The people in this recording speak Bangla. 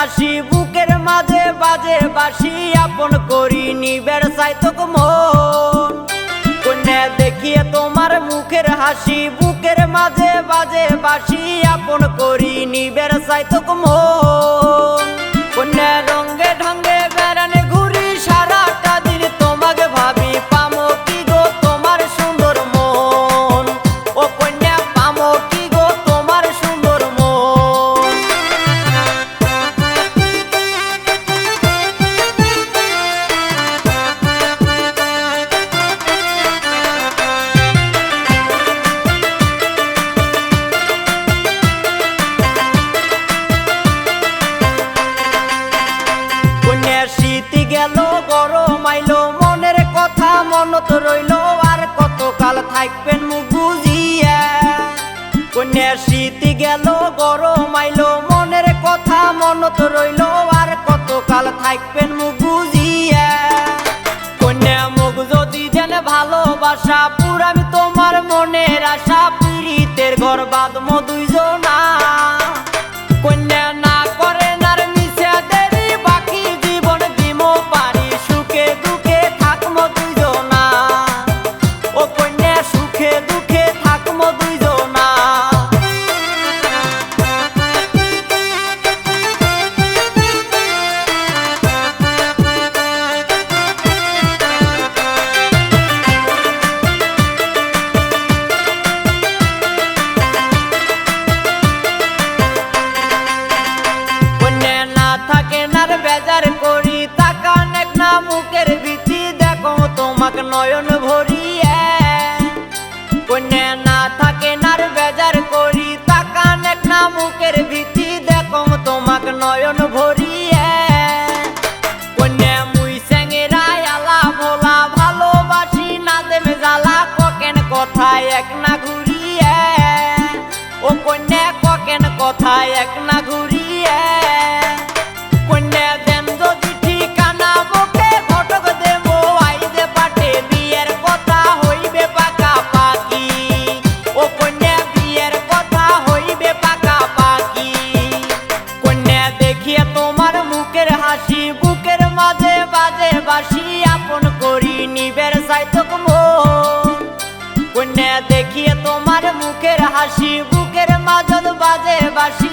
হাসি বুকের মাঝে বাজে বাসি আপন করি নিবের চাইতক মন কন্যা দেখিয়ে তোমার মুখের হাসি বুকের মাঝে বাজে বাসি আপন করি নিবের চাইতক মন কন্যা রঙ্গে ঢঙ্গে বেড়ানে ঘুরি সারাটা দিন তোমাকে ভাবি পামো কি গো তোমার সুন্দর মন ও কন্যা পামো কি গো তোমার সুন্দর মন শীতি গেল গরম আইলো মনের কথা মনত রইল আর কতকাল থাকবেন মুখ বুঝিয়া কন্যা শীতি গেল গরম আইলো মনের কথা মনত রইল আর কতকাল থাকবেন মুখ বুঝিয়া কন্যা মুখ যদি দেন ভালোবাসা পুরামি তোমার মনের আশা পীড়িতের ঘর বাঁধমো দুইজনা কন্যা না করে নার মিশা দেরি বাকি জীবন দিমো পারি সুখে দুঃখে থাকমো দুইজনা ও কন্যা সুখে দুঃখে থাকমো দুইজনা বেজার করি টাকা নেক না মুখের ভীতি দেখো তোমাকে নয়ন ভরিয়া কন্যা না থাকে নার বেজার করি টাকা নেক না মুখের ভীতি দেখো তোমাকে নয়ন ভরিয়া কন্যা মুই স্যাঙেরাই আলা ভোলা ভালোবাসি না দেবে জ্বালা ককেন কথায় এক না ঘুরিয়া ও কন্যা ককেন কথায় এক না ঘুরিয়া কন্যা দেন যদি ঠিকানা বুকে ঘটক দেব আইতে পাটে বিয়ের কথা হইবে পাকা পাকি ও কন্যা বিয়ের কথা হইবে পাকা পাকি কন্যা দেখিয়ে তোমার মুখের হাসি বুকের মাঝে বাজে বাসি আপন করি নিবের চাইতক মন কন্যা দেখিয়ে তোমার মুখের হাসি বুকের মাঝে বাজে বাসি